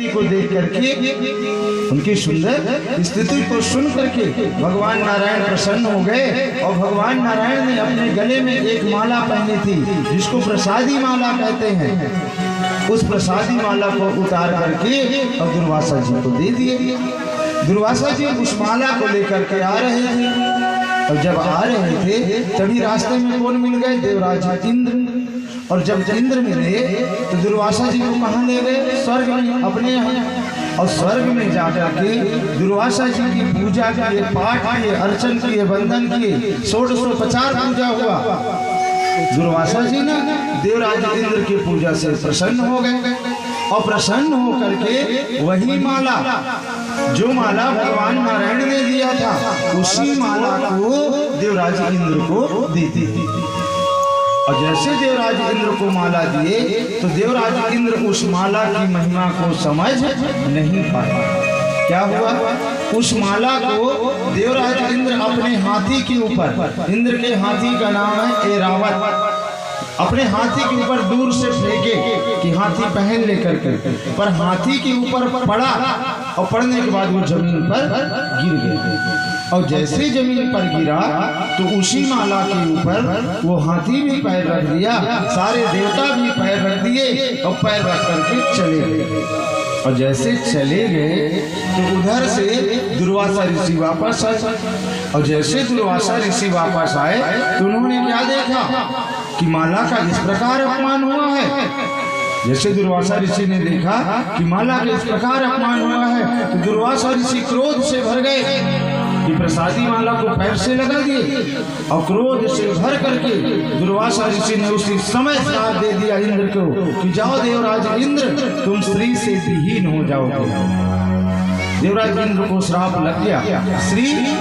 स्थिति को देख करके, उनकी सुंदर स्थिति को सुन करके भगवान नारायण प्रसन्न हो गए और भगवान नारायण ने अपने गले में एक माला पहनी थी जिसको प्रसादी माला कहते हैं। उस प्रसादी माला को उतार करके और दुर्वासा जी को दे दिए। दुर्वासा जी उस माला को लेकर के आ रहे थे और जब आ रहे थे तभी रास्ते में कौन मिल गए? देवराज इंद्र। और जब इंद्र मिले तो दुर्वासा जी को कहाँ ले गए? स्वर्ग में, अपने यहाँ। और स्वर्ग में जा करके दुर्वासा जी की पूजा किए, पाठ किए, अर्चन किए, वंदन किए, 150 पूजा हुआ। दुर्वासा जी ना देवराज इंद्र की पूजा से प्रसन्न हो गए और प्रसन्न हो करके वही माला, जो माला भगवान नारायण ने दिया था, उसी माला को देवराज इंद्र को दी थी। और जैसे देवराज इंद्र को माला दिए तो देवराज इंद्र उस माला की महिमा को समझ नहीं पाए। क्या हुआ? उस माला को देवराज इंद्र अपने हाथी के ऊपर, इंद्र के हाथी का नाम है ऐरावत, अपने हाथी के ऊपर दूर से फेंके कि हाथी पहन लेकर के, पर हाथी के ऊपर पड़ा और पड़ने के बाद वो जमीन पर गिर गया। और जैसे जमीन पर गिरा तो उसी माला के ऊपर वो हाथी भी पैर रख दिया, सारे देवता भी पैर रख दिए और पैर रख करके चले गए। और जैसे चले गए तो उधर से दुर्वासा ऋषि वापस आए। और जैसे दुर्वासा ऋषि वापस आए तो उन्होंने क्या देखा कि माला का इस प्रकार अपमान हुआ है। जैसे दुर्वासा ऋषि ने देखा कि माला का इस प्रकार अपमान हुआ है तो दुर्वासा ऋषि क्रोध से भर गए कि प्रसादी माला को पैर से लगा दिए। और क्रोध से भर करके दुर्वासा ऋषि ने उसी समय श्राप दे दिया इंद्र को कि जाओ देवराज इंद्र, तुम श्री से विहीन हो जाओगे। देवराज इंद्र को श्राप लग गया।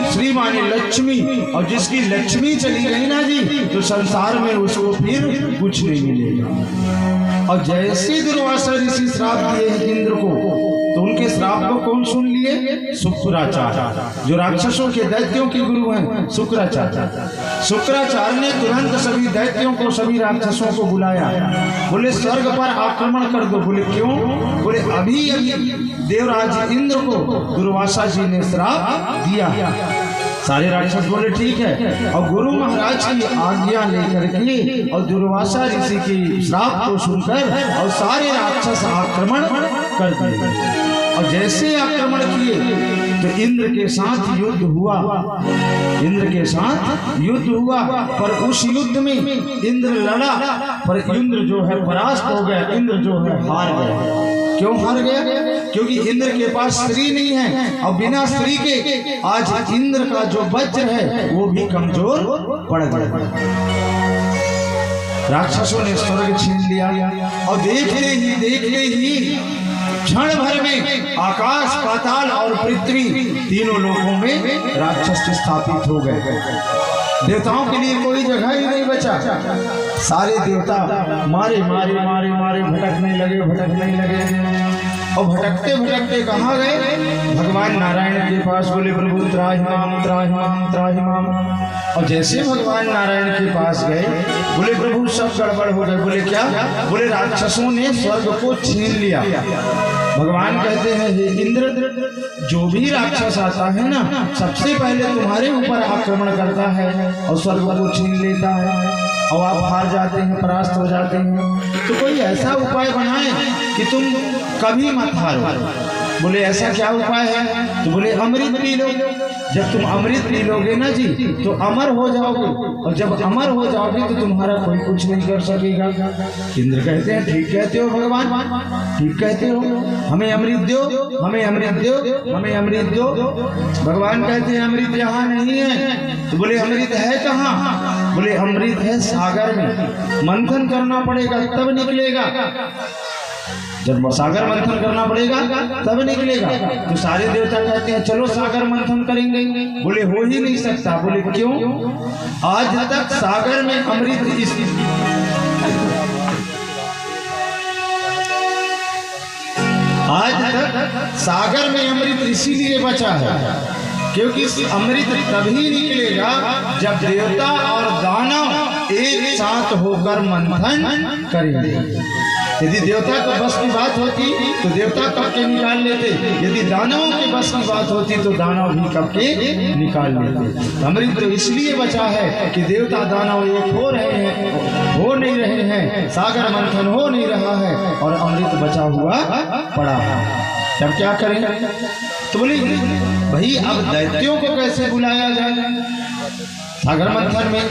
श्री माने लक्ष्मी, और जिसकी लक्ष्मी चली गई ना जी तो संसार में उसको फिर कुछ नहीं मिलेगा। और जैसे दुर्वासा ऋषि श्राप दिए इंद्र को तो उनके श्राप को कौन सुन लिए? शुक्राचार्य, जो राक्षसों के दैत्यों के गुरु हैं, शुक्राचार्य। शुक्राचार्य ने तुरंत सभी दैत्यों को, सभी राक्षसों को बुलाया। बोले स्वर्ग पर आक्रमण कर दो। बोले क्यों? बोले अभी देवराज इंद्र को दुर्वासा जी ने श्राप दिया। सारे राक्षस बोले ठीक है। और गुरु महाराज की आज्ञा लेकर के और दुर्वासा ऋषि की श्राप को सुनकर और सारे राक्षस आक्रमण कर दिए। और जैसे आक्रमण किए तो इंद्र के साथ युद्ध हुआ। इंद्र के साथ युद्ध हुआ, पर उस युद्ध में इंद्र लड़ा, पर इंद्र जो है परास्त हो गया, इंद्र जो है हार गया। क्यों हार गया? क्योंकि इंद्र के पास स्त्री नहीं है और बिना स्त्री के आज इंद्र का जो वज्र है वो भी कमजोर पड़ गया। राक्षसों ने स्वर्ग छीन लिया और देखते ही क्षण भर में आकाश, पाताल और पृथ्वी तीनों लोकों में राक्षस स्थापित हो गए। देवताओं के लिए कोई जगह ही नहीं बचा। सारे देवता मारे मारे मारे मारे भटकने लगे और भटकते भटकते कहाँ गए? भगवान नारायण के पास। बोले प्रभु त्राहिमाम त्राहिमाम त्राहिमाम। और जैसे भगवान नारायण के पास गए बोले प्रभु सब गड़बड़ हो गए। बोले क्या? बोले राक्षसों ने स्वर्ग को छीन लिया। भगवान कहते हैं हे इंद्र, जो भी राक्षस आता है ना सबसे पहले तुम्हारे ऊपर आक्रमण करता है और स्वर्ग को छीन लेता है और आप हार जाते हैं, परास्त हो जाते हैं। तो कोई ऐसा उपाय बनाए कि तुम कभी मत हारो। बोले ऐसा क्या उपाय है? तो बोले अमृत पी लो। जब तुम अमृत पी लोगे ना जी तो अमर हो जाओगे, और जब अमर हो जाओगे तो तुम्हारा कोई कुछ नहीं कर सकेगा। इंद्र कहते हैं ठीक कहते हो भगवान, ठीक कहते हो, हमें अमृत दो, हमें अमृत दो, हमें अमृत दो। भगवान कहते हैं अमृत यहाँ नहीं है। तो बोले अमृत है कहाँ? बोले अमृत है सागर में, मंथन करना पड़ेगा तब निकलेगा। जब सागर मंथन करना पड़ेगा तब निकलेगा। तो सारे देवता कहते हैं चलो सागर मंथन करेंगे। बोले हो ही नहीं सकता। बोले क्यों? आज तक सागर में अमृत सागर में अमृत इसीलिए बचा है क्योंकि अमृत तभी निकलेगा जब देवता और दानव एक साथ होकर मंथन करेंगे। यदि देवता के बस की बात होती तो देवता कब के निकाल लेते, यदि दानवों के बस की बात होती तो दानव भी कब के निकाल लेते। अमृत तो इसलिए बचा है कि देवता दानव एक हो रहे हैं, हो नहीं रहे हैं, सागर मंथन हो नहीं रहा है और अमृत बचा हुआ पड़ा है। तब क्या करें? तो बोले भाई अब दैत्यों को कैसे बुलाया जाए सागर मंथन में?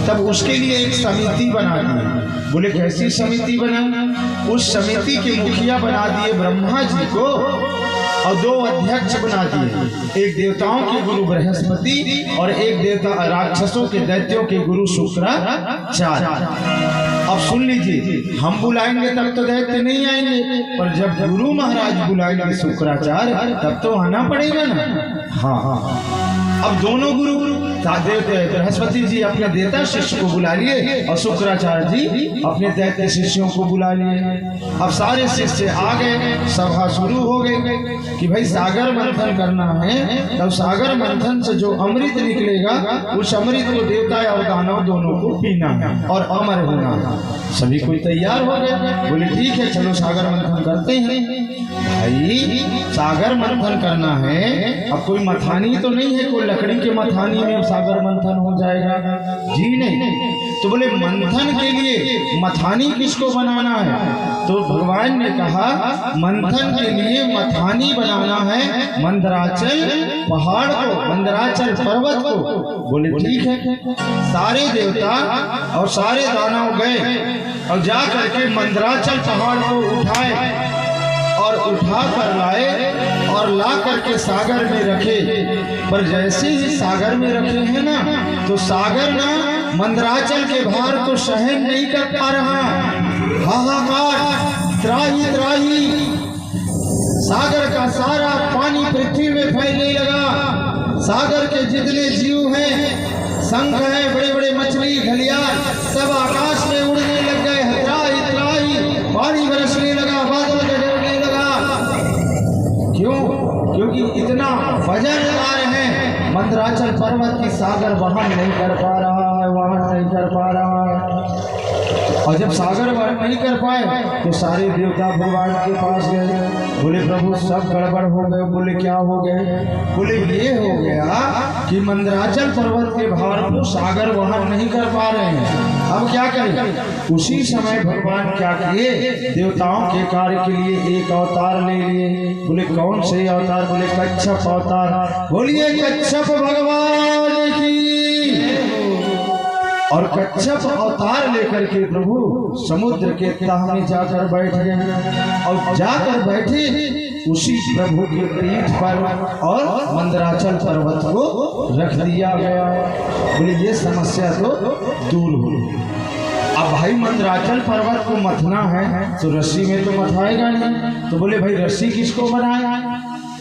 तब उसके लिए एक समिति बना दी। बोले कैसी समिति बना? उस समिति के मुखिया बना दिए ब्रह्मा जी को और 2 अध्यक्ष बना दिए, एक देवताओं के गुरु बृहस्पति और एक देवता राक्षसों के दैत्यों के गुरु शुक्राचार्य। अब सुन लीजिए, हम बुलाएंगे तब तो दैत्य नहीं आएंगे, पर जब गुरु महाराज बुलाएंगे शुक्राचार्य तब तो आना पड़ेगा ना। हाँ, अब दोनों गुरु बृहस्पति जी अपने देवता शिष्य को बुला लिए और शुक्राचार्य जी अपने दैत्य शिष्यों को बुला लिए। अब सारे शिष्य आ गए, सभा शुरू हो गई कि भाई सागर मंथन करना है, तब सागर मंथन से जो अमृत निकलेगा उस अमृत को देवता और दानव दोनों को पीना है और अमर होना है। सभी कोई तैयार हो गए, बोले ठीक है चलो सागर मंथन करते हैं। भाई सागर मंथन करना है, अब कोई मथानी तो नहीं है, कोई लकड़ी के मथानी में सागर मंथन हो जाएगा जी नहीं। तो बोले मंथन के लिए मथानी किसको बनाना है? तो भगवान ने कहा मंथन के लिए मथानी बनाना है मंदराचल पहाड़ को, मंदराचल पर्वत को। बोले ठीक है। सारे देवता और सारे दानव गए और जा करके मंदराचल पहाड़ को उठाए और उठा कर लाए और ला करके सागर में रखे। पर जैसे ही सागर में रखे हैं ना, तो सागर ना मंदराचल के भार को सहन नहीं कर पा रहा। हाहाकार, त्राही त्राही, सागर का सारा पानी पृथ्वी में फैलने लगा। सागर के जितने जीव हैं, शंख हैं, बड़े बड़े मछली घड़ियाल, सब आकाश में उड़ने लग गए। त्राही त्राही, पानी बरसने लगा, बादल गरजने लगा। क्यों? क्योंकि इतना वजन आ रहे हैं, मंदराचल पर्वत की सागर वहन नहीं कर पा रहा है, वहन नहीं कर पा रहा है। और जब सागर वहन नहीं कर पाए तो सारे देवता भगवान के पास गए। बोले प्रभु सब गड़बड़ हो गए। बोले क्या हो गए? बोले ये हो गया कि मंदराचल पर्वत के भार को सागर वहन नहीं कर पा रहे हैं, अब क्या करें? उसी समय भगवान क्या किए? देवताओं के कार्य के लिए एक अवतार ले लिए। बोले कौन से अवतार? बोले कच्छप अवतार। बोलिए कच्छप भगवान की। और कच्छप अवतार लेकर के प्रभु समुद्र के तह में जाकर बैठ गए और जाकर बैठे उसी प्रभु के पीठ पर और मंदराचल पर्वत को रख दिया गया। बोले ये समस्या तो दूर हो। अब भाई मंदराचल पर्वत को मथना है तो रस्सी में तो मथाएगा नहीं। तो बोले भाई रस्सी किसको बनाए?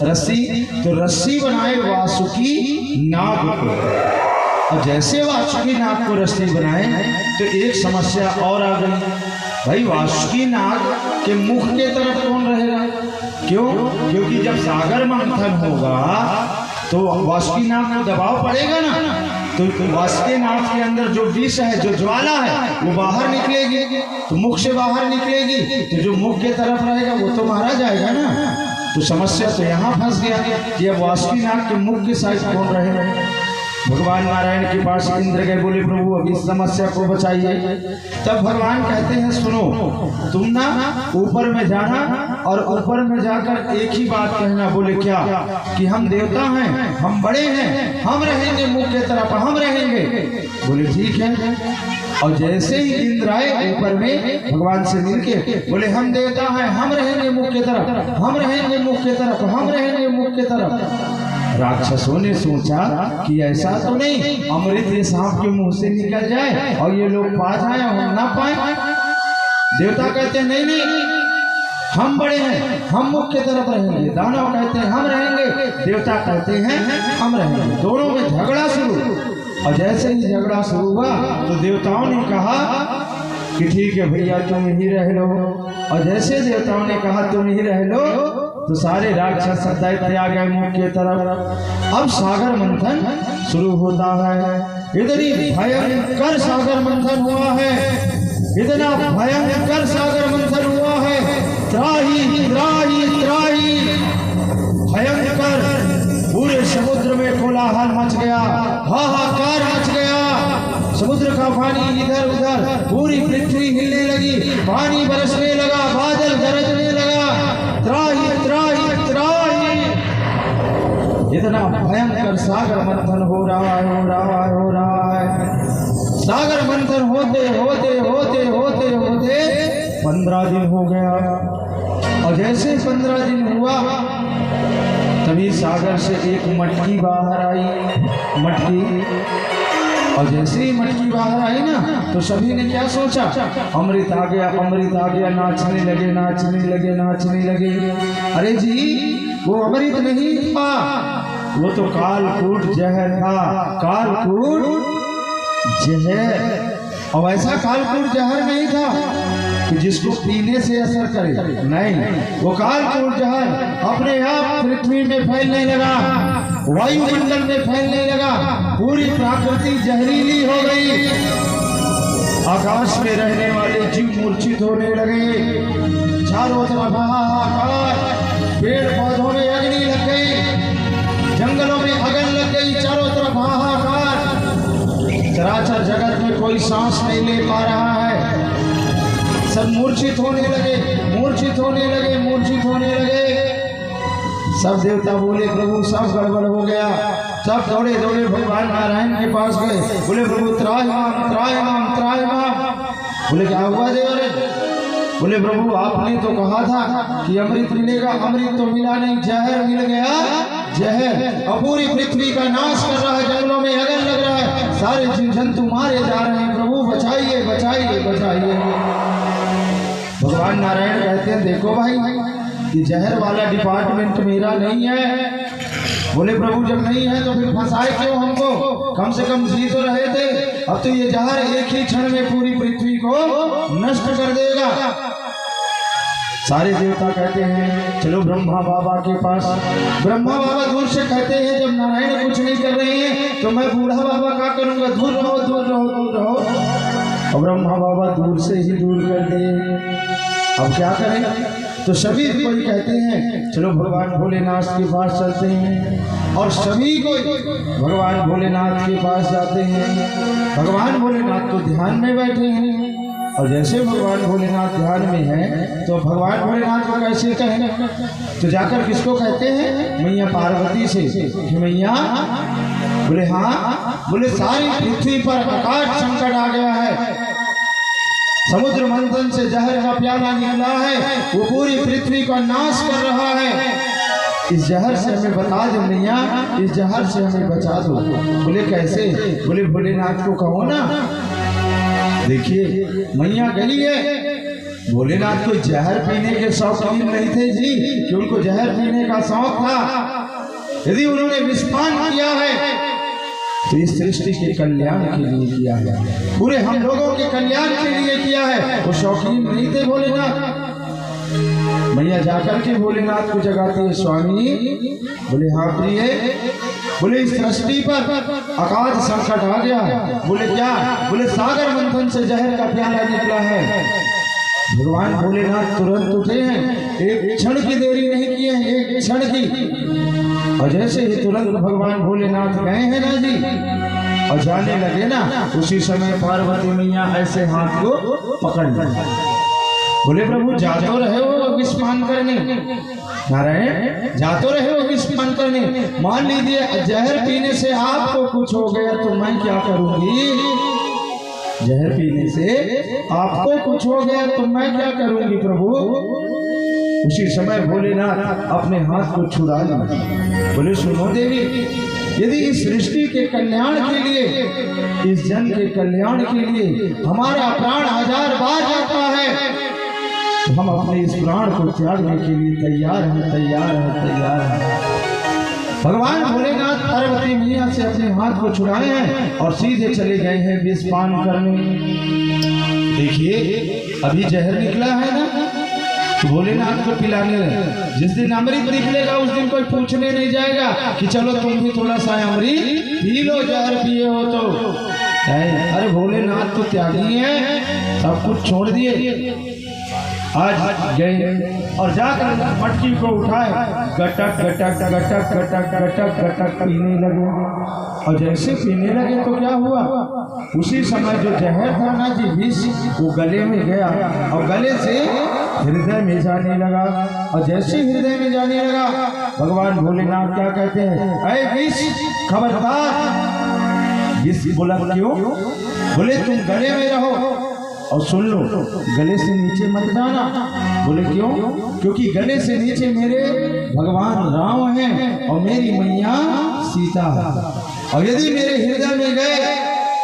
रस्सी तो रस्सी बनाए वासुकी नाग को। और जैसे वासुकी नाग को रस्सी बनाए तो एक समस्या और आ गई। भाई वासुकी नाग के मुख के तरफ कौन रहेगा? क्यों? क्योंकि जब सागर मंथन होगा तो वासुकी नाग को दबाव पड़ेगा ना, तो वासुकी नाग के अंदर जो विष है, जो ज्वाला है, वो बाहर निकलेगी, तो मुख से बाहर निकलेगी, तो जो मुख के तरफ रहेगा वो तो मारा जाएगा ना। तो समस्या तो यहाँ फंस गया कि अब वासुकी नाग के मुख के साइड कौन रहेगा? भगवान नारायण के पास इंद्र गए। बोले प्रभु अब इस समस्या को बचाइए। तब भगवान कहते हैं सुनो, तुम ना ऊपर में जाना और ऊपर में जाकर एक ही बात कहना। बोले क्या? कि हम देवता हैं, हम बड़े हैं, हम रहेंगे मुख के तरफ, हम रहेंगे। बोले ठीक है। और जैसे ही इंद्र आए ऊपर में भगवान से मिलके बोले हम देवता हैं, हम रहेंगे मुख के तरफ, हम रहेंगे मुख के तरफ, हम रहेंगे मुख के तरफ। राक्षसों ने सोचा कि ऐसा तो नहीं अमृत ये सांप के मुंह से निकल जाए और ये लोग पा जाए और हम ना पाए। देवता कहते हैं नहीं नहीं, हम बड़े हैं, हम मुख के तरफ रहेंगे। दानव कहते हैं हम रहेंगे, देवता कहते हैं हम रहेंगे। दोनों में झगड़ा शुरू। और जैसे ही झगड़ा शुरू हुआ तो देवताओं ने कहा कि ठीक है भैया तुम ही रह लो। और जैसे देवताओं ने कहा तुम ही रह लो तो सारे राक्षस दैत्य आ गए मुख के तरफ। अब सागर मंथन शुरू होता है। इतनी भयंकर सागर मंथन हुआ है, इतना भयंकर सागर मंथन हुआ है त्राही त्राही त्राही भयंकर पूरे समुद्र में कोलाहल मच गया, हाहाकार मच गया। समुद्र का पानी इधर उधर, पूरी पृथ्वी हिलने लगी, पानी बरसने लगा, बादल गरजने लगा। त्राही त्राही त्राही, इतना भयंकर सागर मंथन हो रहा है, हो रहा है, हो रहा है। सागर मंथन होते होते होते होते होते 15 दिन हो गया। और जैसे 15 दिन हुआ तभी सागर से एक मटकी बाहर आई, मटकी। और जैसे ही मटकी बाहर आई ना तो सभी ने क्या सोचा, अमृत आ गया, अमृत आ गया। नाचने लगे, नाचने लगे, नाचने लगे। अरे जी वो अमृत नहीं था, वो तो कालकूट जहर था, कालकूट जहर। और ऐसा कालकूट जहर नहीं था कि जिसको पीने से असर करे, नहीं, वो कालकूट जहर अपने आप पृथ्वी में फैलने लगा, वायुमंडल में फैलने लगा, पूरी प्रकृति जहरीली हो गई। आकाश में रहने वाले जीव मूर्छित होने लगे, चारों तरफ हाहाकार, पेड़ पौधों में अग्नि लग गई, जंगलों में अगन लग गई, चारों तरफ हाहाकार। चराचर जगत में कोई सांस नहीं ले पा रहा है, सब मूर्छित होने लगे, मूर्छित होने लगे, मूर्छित होने लगे। सब देवता बोले प्रभु सब गड़बड़ हो गया। सब दौड़े दौड़े भगवान नारायण के पास गए, बोले प्रभु त्राहिमाम त्राहिमाम त्राहिमाम। बोले क्या हुआ देवर? बोले प्रभु आपने तो कहा था कि अमृत मिलेगा, अमृत तो मिला नहीं, जहर मिल गया, जहर। और पूरी पृथ्वी का नाश कर रहा है, जंगलों में अगन लग रहा है, सारे जीव जंतु मारे जा रहे हैं, प्रभु बचाइए बचाइए बचाइए। भगवान नारायण कहते हैं देखो भाई ये जहर वाला डिपार्टमेंट मेरा नहीं है। बोले प्रभु जब नहीं है तो फिर फंसाए क्यों हमको, कम से कम जी तो रहे थे। अब तो ये जहर एक ही क्षण में पूरी पृथ्वी को नष्ट कर देगा। सारे देवता कहते हैं चलो ब्रह्मा बाबा के पास। ब्रह्मा बाबा दूर से कहते हैं जब नारायण कुछ नहीं कर रहे हैं तो मैं बूढ़ा बाबा क्या करूंगा, दूर रहो दूर रहो दूर रहो। और ब्रह्मा बाबा दूर से ही दूर कर दिए। अब क्या करें, तो सभी कोई कहते हैं चलो भगवान भोलेनाथ के पास चलते हैं। और सभी कोई भगवान भोलेनाथ के पास जाते हैं। भगवान भोलेनाथ तो ध्यान में बैठे हैं। और जैसे भगवान भोलेनाथ ध्यान में है तो भगवान भोलेनाथ को कैसे कहें, तो जाकर किसको कहते हैं, मैया पार्वती से कि मैया। बोले हाँ। बोले सारी पृथ्वी पर अकाल संकट आ गया है, समुद्र मंथन से जहर का प्याला निकला है, वो पूरी पृथ्वी का नाश कर रहा है। इस जहर से हमें बता दो मैया, इस जहर से हमें बचा दो। बोले कैसे? बोले भोलेनाथ को कहो ना। देखिए मैया गई है, भोलेनाथ को जहर पीने के शौकीन नहीं थे जी, कि उनको जहर पीने का शौक था। यदि उन्होंने विस्पान किया है तो इस सृष्टि के कल्याण के लिए किया है, पूरे हम लोगों के कल्याण के लिए किया है। वो शौकीन नहीं थे भोलेनाथ। मैया जाकर के भोलेनाथ को जगाती है, स्वामी। बोले हाँ प्रिय। बोले इस सृष्टि पर अकाल संकट आ गया। बोले क्या? बोले सागर मंथन से जहर का प्याला निकला है। भगवान भोलेनाथ तुरंत उठे हैं, एक क्षण की देरी नहीं किए हैं, एक क्षण की। और जैसे ही तुरंत भगवान भोलेनाथ गए हैं ना जी और जाने लगे ना, उसी समय पार्वती मैया ऐसे हाथ को पकड़ लिया। बोले प्रभु जा तो रहे हो विस्पान करने, नारायण जा तो रहे हो विस्पान करने, मान लीजिए जहर पीने से आपको कुछ हो गया तो मैं क्या करूंगी? जहर पीने से आपको कुछ हो गया तो मैं क्या करूंगी प्रभु? उसी समय भोलेनाथ अपने हाथ को छुड़ा लिया। बोले सुनो देवी, यदि इस सृष्टि के कल्याण के लिए, इस जन के कल्याण के लिए हमारा प्राण 1000 बार जाता है तो हम अपने इस प्राण को त्यागने के लिए तैयार हैं, तैयार हैं, तैयार हैं। भगवान भोलेनाथ पार्वती मैया से अपने हाथ को छुड़ाए हैं और सीधे चले गए हैं विस्पान करने। देखिए अभी जहर निकला है ना, तो भोलेनाथ को पिलाने लगे। जिस दिन अमृत निकलेगा उस दिन कोई पूछने नहीं जाएगा कि चलो तुम भी थोड़ा सा अमृत पी लो, जहर पिए हो तो। अरे भोलेनाथ तो त्यागी है, सब कुछ छोड़ दिए। आज गए और जाकर मटकी को उठाए, गटक गटक गटक गटक गटक गटक पीने लगे। और जैसे पीने लगे तो क्या हुआ, उसी समय जो जहर था ना जी, विष, वो गले में गया और गले से हृदय में जाने लगा। और जैसे हृदय में जाने लगा, भगवान भोलेनाथ क्या कहते हैं, ऐ विष खबरदार। विष बोला क्यों? बोले तुम गले में रहो और सुन लो, गले से नीचे मत जाना। बोले क्यों? क्योंकि गले से नीचे मेरे भगवान राम हैं और मेरी मैया सीता है। और यदि मेरे हृदय में गए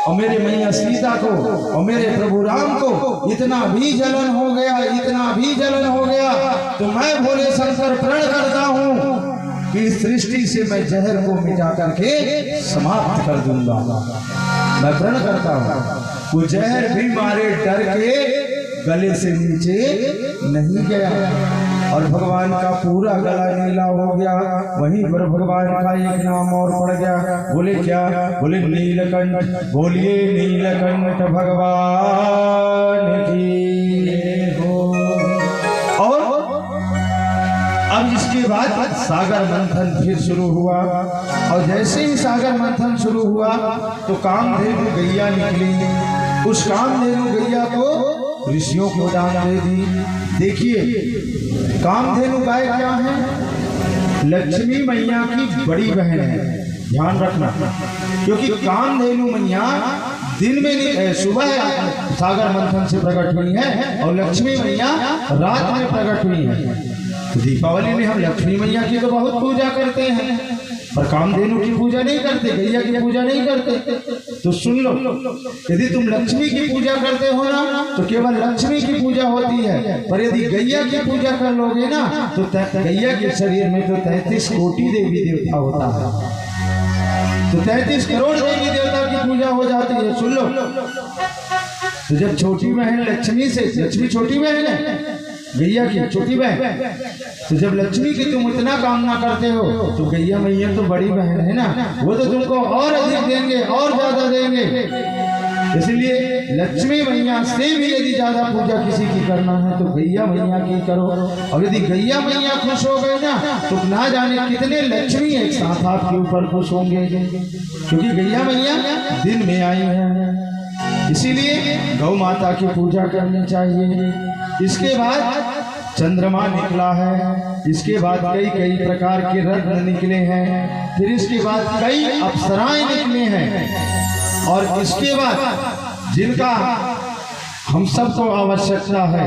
और मेरे मैया सीता को और मेरे प्रभु राम को इतना भी जलन हो गया, इतना भी जलन हो गया, तो मैं भोले शंकर प्रण करता हूँ कि इस सृष्टि से मैं जहर को मिटा करके समाप्त कर दूंगा। मैं प्रण करता हूँ। वो जहर भी मारे डर के गले से नीचे नहीं गया और भगवान का पूरा गला नीला हो गया। वहीं पर भगवान का एक नाम और पड़ गया। बोले क्या? बोले नीलकंठ। बोलिए नीलकंठ भगवान की हो। और अब इसके बाद सागर मंथन फिर शुरू हुआ। और जैसे ही सागर मंथन शुरू हुआ तो कामधेनु गैया निकली। उस कामधेनु गैया को ऋषियों को दान दे दी। देखिए, कामधेनु गाय क्या है? लक्ष्मी मैया की बड़ी बहन है, ध्यान रखना। क्योंकि कामधेनु मैया दिन में सुबह सागर मंथन से प्रकट हुई है और लक्ष्मी मैया रात में प्रकट हुई है। तो दीपावली में हम लक्ष्मी मैया की तो बहुत पूजा करते हैं, पर कामधेनु की पूजा नहीं करते, गैया की पूजा नहीं करते। तो सुन लो, यदि तुम लक्ष्मी की पूजा करते हो ना तो केवल लक्ष्मी की पूजा होती है, पर यदि गैया की पूजा कर लोगे ना तो गैया के शरीर में तो 33 कोटि देवी देवता होता है, तो 33 करोड़ देवी देवता की पूजा हो जाती है। सुन लो, तो जब छोटी बहन लक्ष्मी से, लक्ष्मी छोटी बहन है गैया की छोटी बहन, तो जब लक्ष्मी की तुम इतना कामना करते हो तो गैया मैया तो बड़ी बहन है ना, वो तो तुमको और अधिक देंगे और ज्यादा देंगे। इसलिए लक्ष्मी मैया से भी यदि ज्यादा पूजा किसी की करना है तो गैया मैया की करो। और यदि गैया मैया खुश हो गए ना तो ना जाने कितने लक्ष्मी एक साथ आपके ऊपर खुश होंगे, क्योंकि गैया मैया दिन में आई है। इसीलिए गौ माता की पूजा करनी चाहिए। इसके बाद चंद्रमा निकला है, इसके बाद कई कई प्रकार के रत्न निकले हैं, फिर इसके बाद कई अप्सराएं निकले हैं, और इसके बाद जिनका हम सबको आवश्यकता है,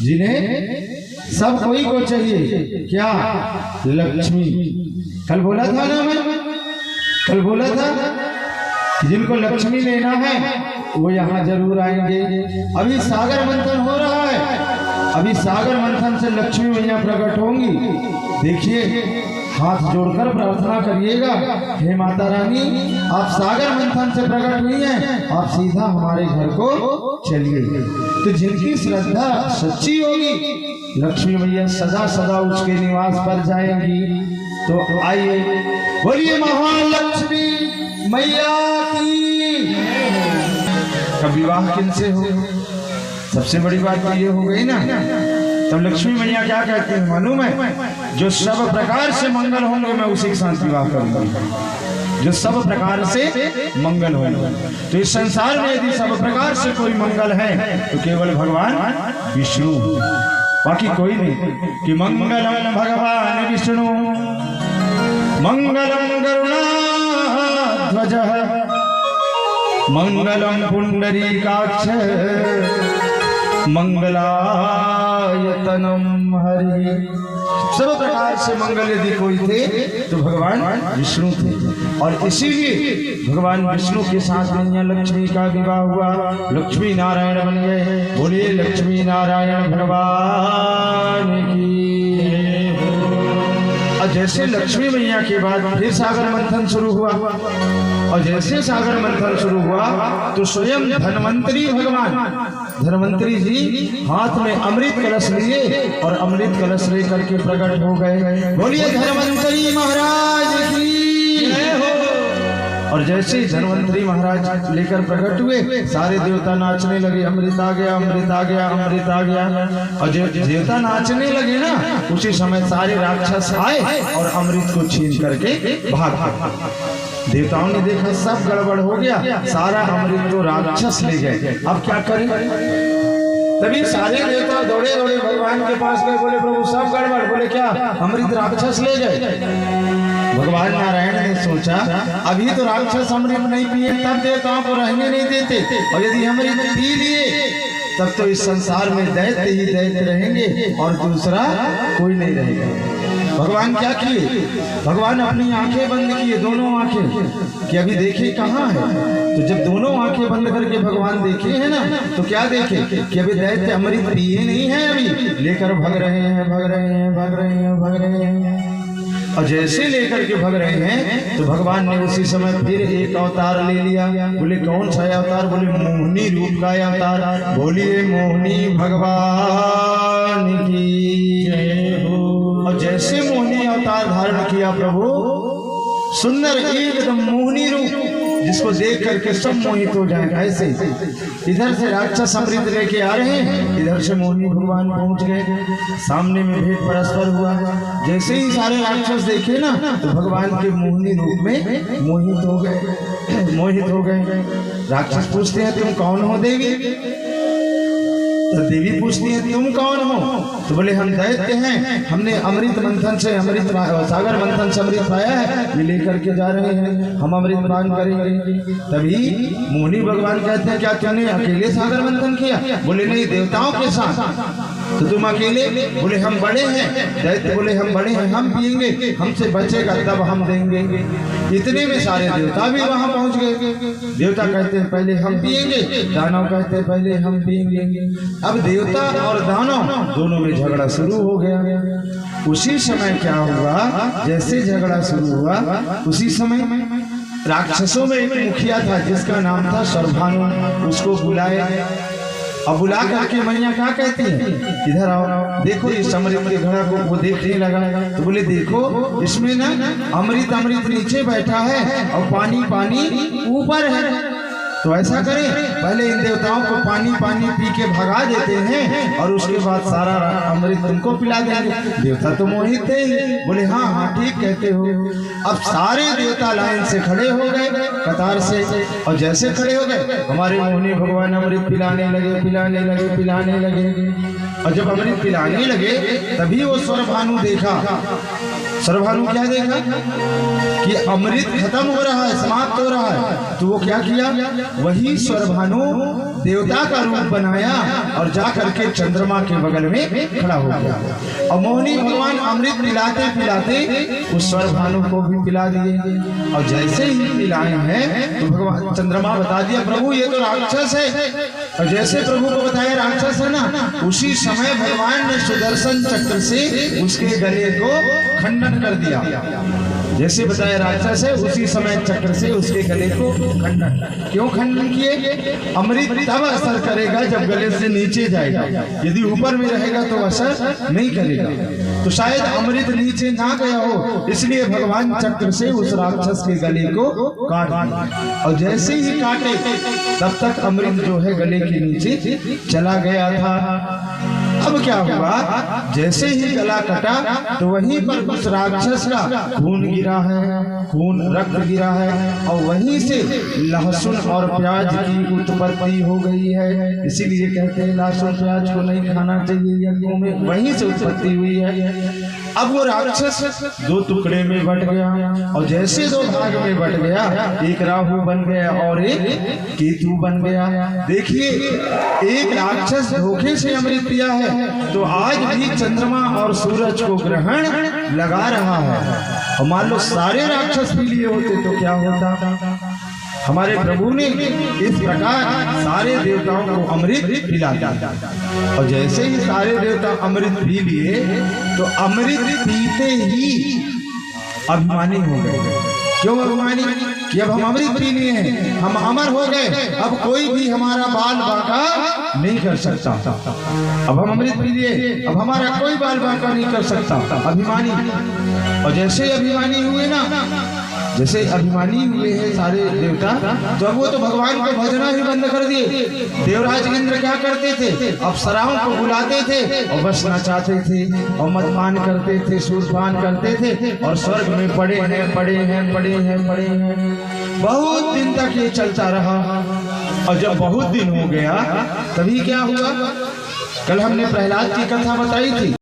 जिन्हें सब कोई को चाहिए, क्या? लक्ष्मी। कल बोला था ना, मैं कल बोला था जिनको लक्ष्मी लेना है वो यहाँ जरूर आएंगे। अभी सागर मंथन हो रहा है, अभी सागर मंथन से लक्ष्मी मैया प्रकट होंगी। देखिए, हाथ जोड़कर प्रार्थना करिएगा, हे माता रानी आप सागर मंथन से प्रकट हुई हैं, आप सीधा हमारे घर को चलिए। तो जिनकी श्रद्धा सच्ची होगी लक्ष्मी मैया सदा सदा उसके निवास पर जाएंगी। तो आइए, बोलिए महालक्ष्मी मैया की। कब विवाह किनसे हो? सबसे बड़ी बात तो ये हो गई ना। तब लक्ष्मी मैया क्या कहती है मालूम है? जो सब प्रकार से मंगल होंगे मैं उसी के साथ विवाह करूंगा, जो सब प्रकार से मंगल होंगे। तो इस संसार में यदि सब प्रकार से कोई मंगल है तो केवल भगवान विष्णु, बाकी कोई नहीं। कि मंगलम भगवान विष्णु मंगलम गरुड़ध्वज मंगलम पुंडरीकाक्ष मंगलायतनम हरि। सब प्रकार से मंगल यदि कोई थे तो भगवान विष्णु थे, और इसीलिए भगवान विष्णु के साथ मैया लक्ष्मी का विवाह हुआ, लक्ष्मी नारायण बन गए। बोलिए लक्ष्मी नारायण भगवान की। और जैसे लक्ष्मी मैया के बाद फिर सागर मंथन शुरू हुआ, और जैसे सागर मंथन शुरू हुआ तो स्वयं धन्वंतरी भगवान, धन्वंतरी जी हाथ में अमृत कलश लिए और अमृत कलश लेकर के प्रकट हो गए। बोलिए धन्वंतरी महाराज की जय हो। और जैसे ही धन्वंतरी महाराज लेकर प्रकट हुए, सारे देवता नाचने लगे, अमृत आ गया, अमृत आ गया, अमृत आ गया। और जब देवता नाचने लगे ना, उसी समय सारे राक्षस आए और अमृत को छीन करके भाग गए। देवताओं ने देखा सब गड़बड़ हो गया, सारा अमृत तो राक्षस ले गए, अब क्या करें। तभी सारे देवता दौड़े दौड़े भगवान के पास गए, बोले प्रभु सब गड़बड़। बोले क्या, अमृत राक्षस ले गए। भगवान नारायण ने सोचा अभी तो राक्षस अमृत नहीं पिए, तब देवताओं को रहने नहीं देते, और यदि अमृत पी लिए तब तो इस संसार में दैत्य ही दैत्य रहेंगे और दूसरा कोई नहीं रहेगा। भगवान क्या किए, भगवान अपनी आंखें बंद किए, दोनों आंखें, कि अभी देखे कहाँ है। तो जब दोनों आंखें बंद करके भगवान देखे हैं ना, तो क्या देखे कि अभी दैत्य अमृत पिए नहीं है, अभी लेकर भग रहे हैं, भग रहे हैं, भग रहे हैं, भग रहे हैं। और जैसे लेकर के भग रहे हैं तो भगवान ने उसी समय फिर एक अवतार ले लिया। बोले कौन सा अवतार, बोले मोहिनी रूप का अवतार। बोलिए मोहिनी भगवान की जय हो। और जैसे मोहिनी अवतार धारण किया प्रभु, सुंदर एकदम मोहिनी रूप, जिसको देख करके सब मोहित हो जाए। ऐसे इधर से राक्षस अमृत लेके आ रहे हैं, इधर से मोहिनी भगवान पहुंच गए, सामने में भेंट परस्पर हुआ। जैसे ही सारे राक्षस देखे ना, तो भगवान के मोहिनी रूप में मोहित हो गए, मोहित हो गए। राक्षस पूछते हैं तुम कौन हो देवी, तो देवी पूछती है तुम कौन हो, तो बोले हम दैत्य हैं, हमने अमृत मंथन से, अमृत सागर मंथन से अमृत पाया है, ये लेकर के जा रहे हैं, हम अमृत पान करेंगे। तभी मोहिनी भगवान कहते हैं क्या तुमने अकेले सागर मंथन किया, बोले नहीं देवताओं के साथ। तो तुम अकेले, बोले हम बड़े हैं। दैत्य बोले हम बड़े हैं, हम पिएंगे, हमसे बचेगा तब हम देंगे। इतने में सारे देवता भी वहां पहुंच गए। देवता कहते हैं पहले हम पिएंगे, दानव कहते हैं पहले हम पिएंगे। अब देवता और दानव दोनों में झगड़ा शुरू हो गया। उसी समय क्या हुआ, जैसे झगड़ा शुरू हुआ उसी समय राक्षसों में एक मुखिया था जिसका नाम था सर्वभानु, उसको बुलाया। अब बुला करके मैया क्या कहती है, इधर आओ, देखो इस अमृत के घड़ा को। वो देखने लगा तो बोले देखो इसमें ना अमृत अमृत नीचे बैठा है और पानी पानी ऊपर है। तो ऐसा करें पहले इन देवताओं को पानी पानी पी के भगा देते हैं और उसके बाद सारा अमृत तुमको पिला देंगे। देवता तो मोहित थे, बोले हाँ हाँ ठीक कहते हो। अब सारे देवता लाइन से खड़े हो गए कतार से, और जैसे खड़े हो गए हमारे मोहिनी भगवान अमृत पिलाने लगे, पिलाने लगे, पिलाने लगे। और जब अमृत पिलाने लगे तभी वो सर्वभानु देखा। सर्वभानु क्या देखा कि अमृत खत्म हो रहा है, समाप्त हो रहा है। तो वो क्या किया, वही सर्वभानु देवता का रूप बनाया और जा करके चंद्रमा के बगल में खड़ा हो गया। और मोहिनी भगवान अमृत पिलाते पिलाते उस सर्वभानु को भी पिला दिए। और जैसे ही पिलाए हैं तो भगवान चंद्रमा बता दिया प्रभु ये तो राक्षस है। और जैसे प्रभु को बताया राक्षस है ना, उसी समय भगवान ने सुदर्शन चक्र से उसके गले को खंडन कर दिया। जैसे बताया राक्षस है, उसी समय चक्र से उसके गले को खंडन। क्यों खंडन किए, अमृत तब असर करेगा जब गले से नीचे जाएगा, यदि ऊपर में रहेगा तो असर नहीं करेगा। तो शायद अमृत नीचे ना गया हो, इसलिए भगवान चक्र से उस राक्षस के गले को काट दिया। और जैसे ही काटे तब तक अमृत जो है गले के नीचे चला गया था। अब क्या हुआ, जैसे ही गला कटा तो वहीं पर उस राक्षस का खून गिरा है, खून रक्त गिरा है, और वहीं से लहसुन और प्याज की उत्पत्ति हो गई है। इसीलिए कहते हैं लहसुन प्याज को नहीं खाना चाहिए, यज्ञों में वहीं से उत्पत्ति हुई है। अब वो राक्षस दो टुकड़े में बट गया, और जैसे दो भाग में बट गया, एक राहु बन गया और एक केतु बन गया। देखिए एक राक्षस धोखे से अमृत पिया है तो आज भी चंद्रमा और सूरज को ग्रहण लगा रहा है। और मान लो सारे राक्षस पी लिए होते तो क्या होता। हमारे प्रभु ने इस प्रकार सारे देवताओं को अमृत पिला दिया। और जैसे ही सारे देवता अमृत पी लिए तो अमृत पीते ही अभिमानी हो गए। क्यों अभिमानी, कि अब हम अमृत पी लिए हैं, हम अमर हो गए, अब कोई भी हमारा बाल बांका नहीं कर सकता। अब हम अमृत पी लिए, अब हमारा कोई बाल बांका नहीं कर सकता। अभिमानी। और जैसे अभिमानी हुए ना जैसे अभिमानी हुए हैं सारे देवता, तो अब वो तो भगवान को भजना ही बंद कर दिए। देवराज इंद्र क्या करते थे, अप्सराओं को बुलाते थे और बस नचाते थे और मदपान करते थे, सूरपान करते थे और स्वर्ग में पड़े हैं पड़े हैं पड़े हैं पड़े हैं। बहुत दिन तक ये चलता रहा और जब बहुत दिन हो गया तभी क्या हुआ, कल हमने प्रहलाद की कथा बताई थी।